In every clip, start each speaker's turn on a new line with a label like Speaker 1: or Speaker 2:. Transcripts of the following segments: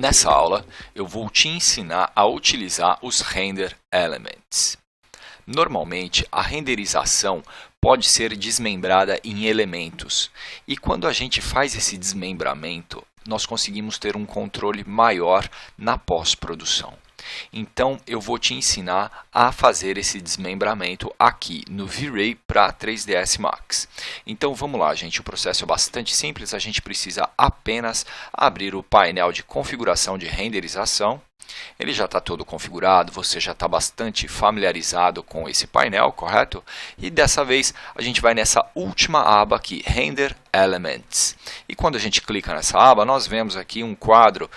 Speaker 1: Nessa aula, eu vou te ensinar a utilizar os Render Elements. Normalmente, a renderização pode ser desmembrada em elementos, e quando a gente faz esse desmembramento, nós conseguimos ter um controle maior na pós-produção. Então, eu vou te ensinar a fazer esse desmembramento aqui no V-Ray para 3ds Max. Então, vamos lá, gente. O processo é bastante simples. A gente precisa apenas abrir o painel de configuração de renderização. Ele já está todo configurado, você já está bastante familiarizado com esse painel, correto? E dessa vez, a gente vai nessa última aba aqui, Render Elements. E quando a gente clica nessa aba, nós vemos aqui um quadro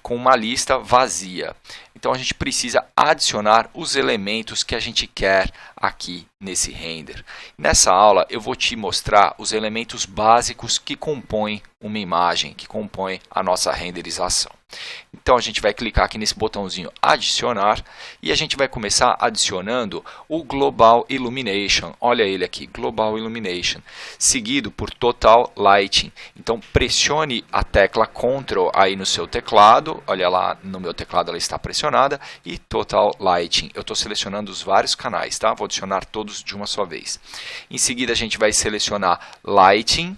Speaker 1: com uma lista vazia. Então, a gente precisa adicionar os elementos que a gente quer aqui nesse render. Nessa aula, eu vou te mostrar os elementos básicos que compõem uma imagem, que compõem a nossa renderização. Então, a gente vai clicar aqui nesse botãozinho adicionar e a gente vai começar adicionando o Global Illumination. Olha ele aqui, Global Illumination, seguido por Total Lighting. Então, pressione a tecla Ctrl aí no seu teclado. Olha lá, no meu teclado ela está pressionada. E Total Lighting. Eu estou selecionando os vários canais, tá? Vou adicionar todos de uma só vez. Em seguida, a gente vai selecionar Lighting.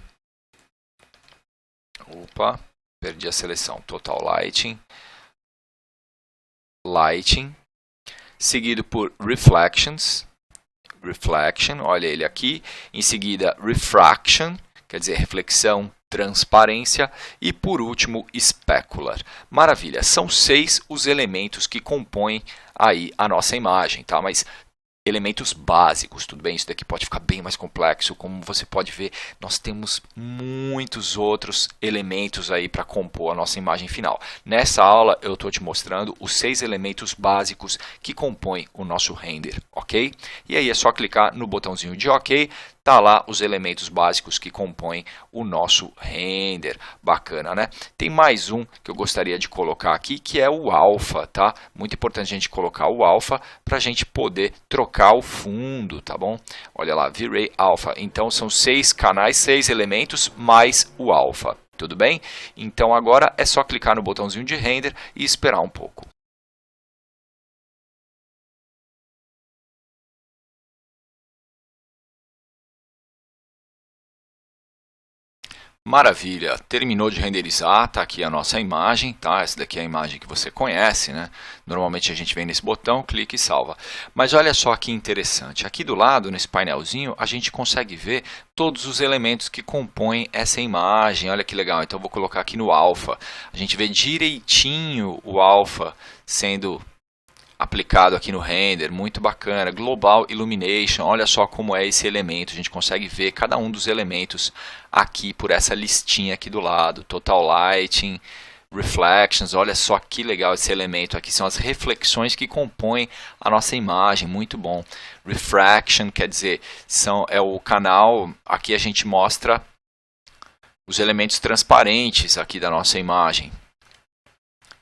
Speaker 1: Opa, perdi a seleção. Total Lighting. Lighting. Seguido por Reflections. Reflection, olha ele aqui. Em seguida, Refraction, quer dizer, reflexão, transparência. E por último, Specular. Maravilha, são 6 os elementos que compõem aí a nossa imagem, tá? Mas elementos básicos, tudo bem? Isso daqui pode ficar bem mais complexo, como você pode ver, nós temos muitos outros elementos aí para compor a nossa imagem final. Nessa aula eu estou te mostrando os 6 elementos básicos que compõem o nosso render, ok? E aí é só clicar no botãozinho de OK, tá lá os elementos básicos que compõem o nosso render. Bacana, né? Tem mais um que eu gostaria de colocar aqui, que é o alpha, tá? Muito importante a gente colocar o alpha para a gente poder trocar o fundo, tá bom? Olha lá, V-Ray Alpha. Então são 6 canais, 6 elementos mais o alpha. Tudo bem? Então agora é só clicar no botãozinho de render e esperar um pouco. Maravilha, terminou de renderizar, tá aqui a nossa imagem, tá? Essa daqui é a imagem que você conhece, né? Normalmente a gente vem nesse botão, clica e salva. Mas olha só que interessante, aqui do lado, nesse painelzinho, a gente consegue ver todos os elementos que compõem essa imagem. Olha que legal, então eu vou colocar aqui no alpha. A gente vê direitinho o alpha sendo aplicado aqui no render, muito bacana. Global Illumination, olha só como é esse elemento, a gente consegue ver cada um dos elementos aqui por essa listinha aqui do lado. Total Lighting, Reflections, olha só que legal esse elemento aqui, são as reflexões que compõem a nossa imagem, muito bom. Refraction, quer dizer, é o canal, aqui a gente mostra os elementos transparentes aqui da nossa imagem.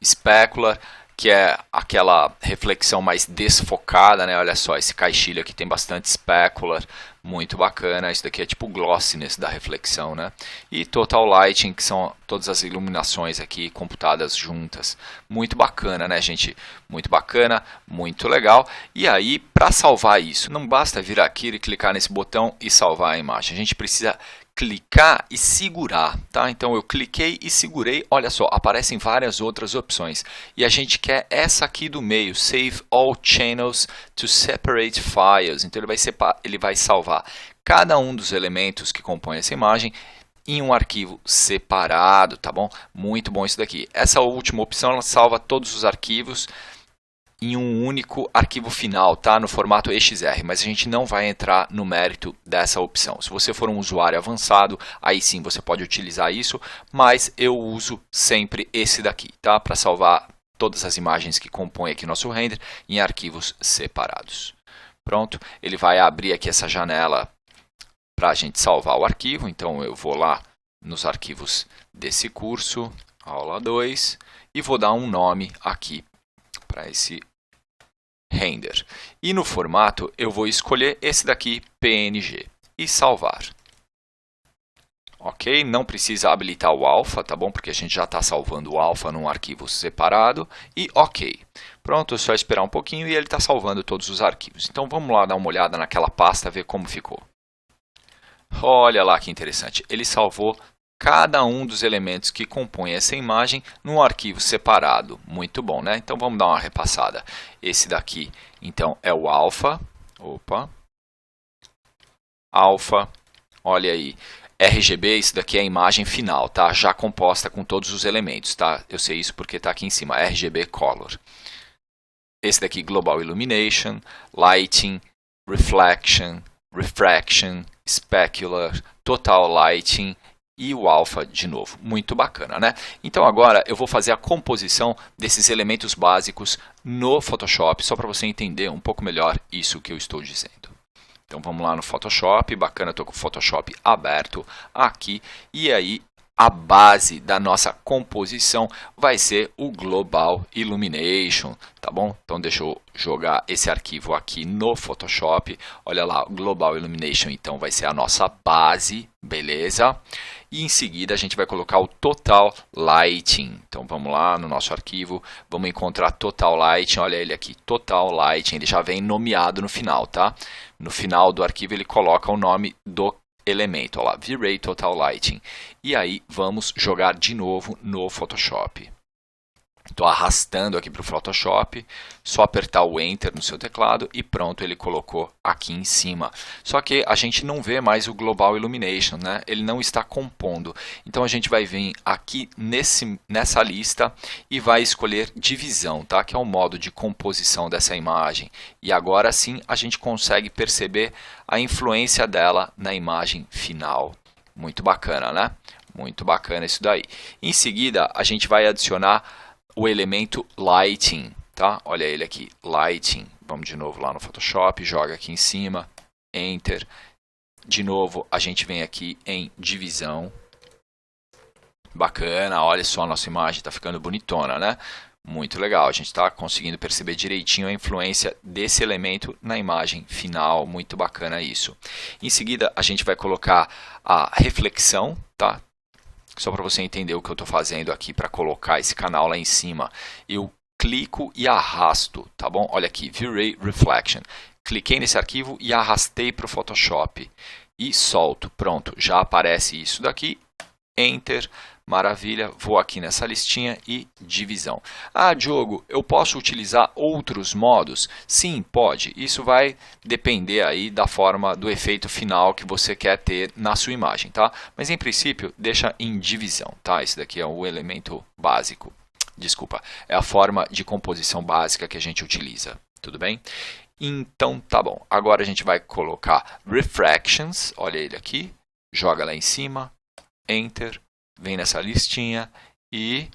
Speaker 1: Specular, que é aquela reflexão mais desfocada, né? Olha só, esse caixilho aqui tem bastante specular, muito bacana. Isso daqui é tipo glossiness da reflexão, né? E Total Lighting, que são todas as iluminações aqui computadas juntas. Muito bacana, né, gente? Muito bacana, muito legal. E aí, para salvar isso, não basta vir aqui e clicar nesse botão e salvar a imagem. A gente precisa clicar e segurar, tá? Então eu cliquei e segurei, olha só, aparecem várias outras opções. E a gente quer essa aqui do meio, Save All Channels to Separate Files. Então ele vai salvar cada um dos elementos que compõem essa imagem em um arquivo separado, tá bom? Muito bom isso daqui. Essa última opção, ela salva todos os arquivos em um único arquivo final, tá? No formato EXR, mas a gente não vai entrar no mérito dessa opção. Se você for um usuário avançado, aí sim você pode utilizar isso, mas eu uso sempre esse daqui, tá? Para salvar todas as imagens que compõem aqui nosso render em arquivos separados. Pronto, ele vai abrir aqui essa janela para a gente salvar o arquivo, então eu vou lá nos arquivos desse curso, aula 2, e vou dar um nome aqui para esse render. E no formato eu vou escolher esse daqui, PNG, e salvar. Ok? ok? Não precisa habilitar o alpha, tá bom? Porque a gente já está salvando o alpha num arquivo separado. E ok. Pronto, é só esperar um pouquinho e ele está salvando todos os arquivos. Então vamos lá dar uma olhada naquela pasta, ver como ficou. Olha lá que interessante. Ele salvou cada um dos elementos que compõem essa imagem num arquivo separado. Muito bom, né? Então vamos dar uma repassada. Esse daqui, então, é o alpha. Opa. Alpha. Olha aí. RGB, isso daqui é a imagem final, tá? Já composta com todos os elementos, tá? Eu sei isso porque está aqui em cima. RGB Color. Esse daqui, Global Illumination, Lighting, Reflection, Refraction, Specular, Total Lighting e o Alpha de novo. Muito bacana, né? Então agora eu vou fazer a composição desses elementos básicos no Photoshop, só para você entender um pouco melhor isso que eu estou dizendo. Então vamos lá no Photoshop, bacana, estou com o Photoshop aberto aqui, e aí a base da nossa composição vai ser o Global Illumination, tá bom? Então deixa eu jogar esse arquivo aqui no Photoshop, olha lá, o Global Illumination então vai ser a nossa base, beleza? E em seguida a gente vai colocar o Total Lighting. Então vamos lá no nosso arquivo, vamos encontrar Total Lighting, olha ele aqui, Total Lighting, ele já vem nomeado no final, tá? No final do arquivo ele coloca o nome do elemento, olha lá, V-Ray Total Lighting. E aí vamos jogar de novo no Photoshop. Estou arrastando aqui para o Photoshop, só apertar o Enter no seu teclado e pronto, ele colocou aqui em cima. Só que a gente não vê mais o Global Illumination, né? Ele não está compondo. Então a gente vai vir aqui nessa lista e vai escolher divisão, tá? Que é o modo de composição dessa imagem. E agora sim a gente consegue perceber a influência dela na imagem final. Muito bacana, né? Muito bacana isso daí. Em seguida a gente vai adicionar o elemento Lighting, tá? Olha ele aqui, Lighting. Vamos de novo lá no Photoshop, joga aqui em cima, Enter. De novo, a gente vem aqui em Divisão. Bacana, olha só a nossa imagem, está ficando bonitona, né? Muito legal, a gente está conseguindo perceber direitinho a influência desse elemento na imagem final, muito bacana isso. Em seguida, a gente vai colocar a reflexão, tá? Só para você entender o que eu estou fazendo aqui para colocar esse canal lá em cima. Eu clico e arrasto, tá bom? Olha aqui, V-Ray Reflection. Cliquei nesse arquivo e arrastei para o Photoshop. E solto. Pronto, já aparece isso daqui. Enter. Maravilha. Vou aqui nessa listinha e divisão. Ah, Diogo, eu posso utilizar outros modos? Sim, pode. Isso vai depender aí da forma do efeito final que você quer ter na sua imagem, tá? Mas em princípio, deixa em divisão, tá? Esse daqui é o elemento básico. Desculpa, é a forma de composição básica que a gente utiliza. Tudo bem? Então, tá bom. Agora a gente vai colocar Refractions. Olha ele aqui. Joga lá em cima. Enter. Vem nessa listinha e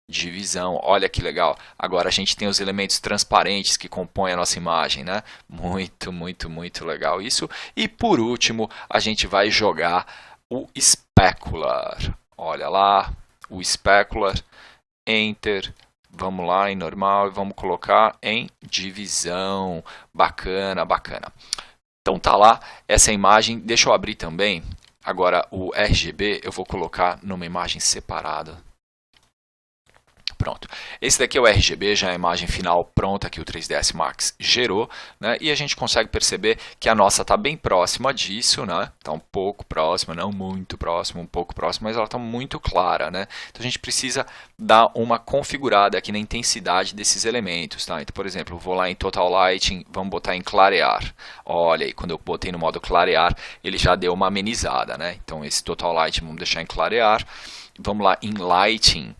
Speaker 1: divisão. Olha que legal. Agora a gente tem os elementos transparentes que compõem a nossa imagem, né? Muito, muito, muito legal isso. E por último, a gente vai jogar o Specular. Olha lá, o Specular. Enter. Vamos lá em normal e vamos colocar em divisão. Bacana, bacana. Então tá lá essa imagem. Deixa eu abrir também. Agora, o RGB eu vou colocar numa imagem separada. Pronto. Esse daqui é o RGB, já é a imagem final pronta que o 3ds Max gerou, né? E a gente consegue perceber que a nossa está bem próxima disso, né? Está um pouco próxima, não muito próxima, um pouco próxima, mas ela está muito clara, né? Então a gente precisa dar uma configurada aqui na intensidade desses elementos, tá? Então, por exemplo, eu vou lá em Total Lighting, vamos botar em clarear. Olha aí, quando eu botei no modo clarear, ele já deu uma amenizada, né? Então esse Total Lighting vamos deixar em clarear. Vamos lá em Lighting.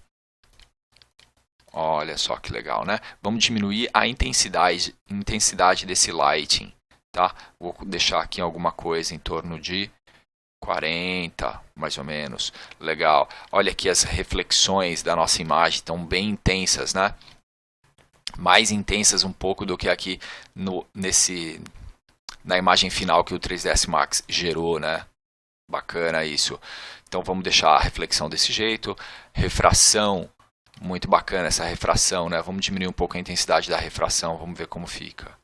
Speaker 1: Olha só que legal, né? Vamos diminuir a intensidade desse lighting, tá? Vou deixar aqui alguma coisa em torno de 40, mais ou menos. Legal. Olha aqui as reflexões da nossa imagem estão bem intensas, né? Mais intensas um pouco do que aqui na imagem final que o 3ds Max gerou, né? Bacana isso. Então vamos deixar a reflexão desse jeito. Refração. Muito bacana essa refração, né? Vamos diminuir um pouco a intensidade da refração, vamos ver como fica.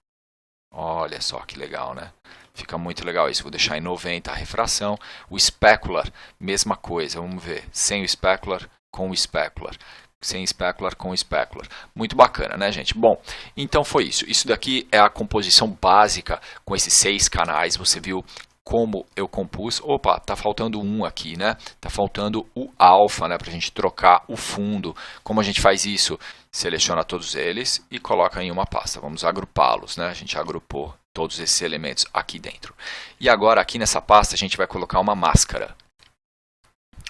Speaker 1: Olha só que legal, né? Fica muito legal isso. Vou deixar em 90 a refração. O specular, mesma coisa. Vamos ver. Sem o specular, com o specular. Sem specular, com specular. Muito bacana, né, gente? Bom, então foi isso. Isso daqui é a composição básica com esses 6 canais. Você viu como eu compus. Opa, tá faltando um aqui, né? Tá faltando o alfa, né? Para a gente trocar o fundo. Como a gente faz isso? Seleciona todos eles e coloca em uma pasta. Vamos agrupá-los, né? A gente agrupou todos esses elementos aqui dentro. E agora aqui nessa pasta a gente vai colocar uma máscara.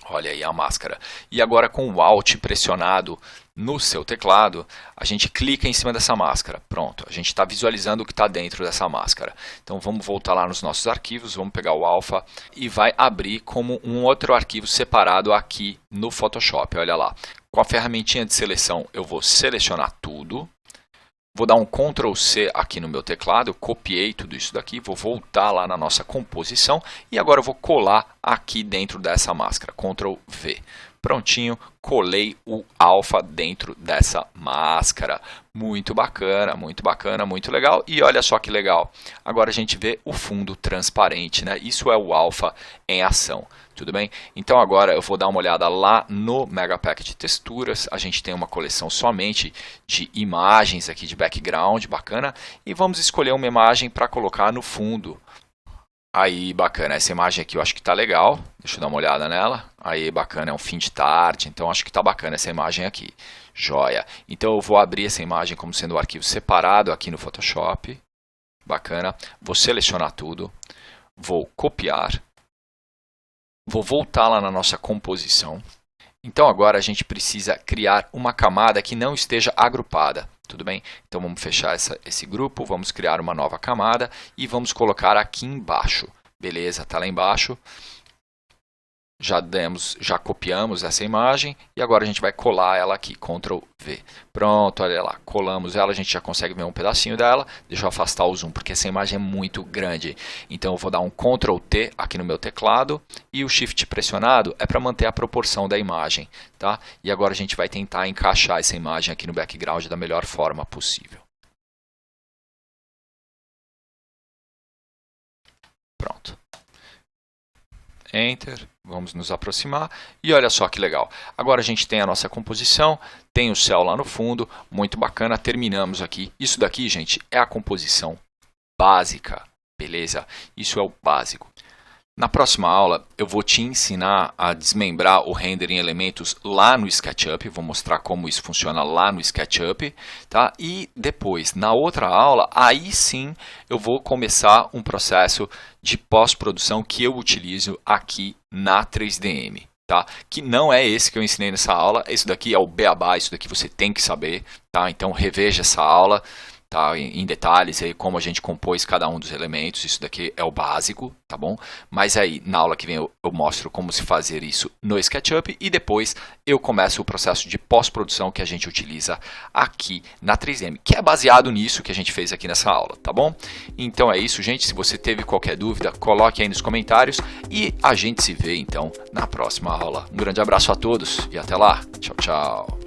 Speaker 1: Olha aí a máscara. E agora com o Alt pressionado no seu teclado, a gente clica em cima dessa máscara. Pronto, a gente está visualizando o que está dentro dessa máscara. Então vamos voltar lá nos nossos arquivos, vamos pegar o alfa e vai abrir como um outro arquivo separado aqui no Photoshop. Olha lá. Com a ferramentinha de seleção eu vou selecionar tudo. Vou dar um Ctrl C aqui no meu teclado, eu copiei tudo isso daqui, vou voltar lá na nossa composição e agora eu vou colar aqui dentro dessa máscara, Ctrl V. Prontinho, colei o alfa dentro dessa máscara. Muito bacana, muito legal. E olha só que legal, agora a gente vê o fundo transparente, né? Isso é o alfa em ação. Tudo bem? Então agora eu vou dar uma olhada lá no Megapack de texturas. A gente tem uma coleção somente de imagens aqui de background, bacana. E vamos escolher uma imagem para colocar no fundo. Aí, bacana, essa imagem aqui eu acho que está legal. Deixa eu dar uma olhada nela. Aí, bacana, é um fim de tarde, então acho que está bacana essa imagem aqui. Joia. Então eu vou abrir essa imagem como sendo um arquivo separado aqui no Photoshop. Bacana. Vou selecionar tudo. Vou copiar. Vou voltar lá na nossa composição. Então agora a gente precisa criar uma camada que não esteja agrupada. Tudo bem? Então vamos fechar esse grupo, vamos criar uma nova camada e vamos colocar aqui embaixo. Beleza, está lá embaixo. Já copiamos essa imagem e agora a gente vai colar ela aqui, Ctrl V. Pronto, olha lá, colamos ela, a gente já consegue ver um pedacinho dela. Deixa eu afastar o zoom, porque essa imagem é muito grande. Então eu vou dar um Ctrl T aqui no meu teclado e o Shift pressionado é para manter a proporção da imagem, tá? E agora a gente vai tentar encaixar essa imagem aqui no background da melhor forma possível. Pronto. Enter, vamos nos aproximar e olha só que legal. Agora a gente tem a nossa composição, tem o céu lá no fundo, muito bacana, terminamos aqui. Isso daqui, gente, é a composição básica, beleza? Isso é o básico. Na próxima aula eu vou te ensinar a desmembrar o render em elementos lá no SketchUp, vou mostrar como isso funciona lá no SketchUp, tá? E depois, na outra aula, aí sim eu vou começar um processo de pós-produção que eu utilizo aqui na 3DM, tá? Que não é esse que eu ensinei nessa aula, esse daqui é o beabá, isso daqui você tem que saber, tá? Então reveja essa aula. Tá, em detalhes aí como a gente compôs cada um dos elementos, isso daqui é o básico, tá bom? Mas aí na aula que vem eu mostro como se fazer isso no SketchUp e depois eu começo o processo de pós-produção que a gente utiliza aqui na 3DM, que é baseado nisso que a gente fez aqui nessa aula, tá bom? Então é isso, gente, se você teve qualquer dúvida, coloque aí nos comentários e a gente se vê então na próxima aula. Um grande abraço a todos e até lá, tchau, tchau!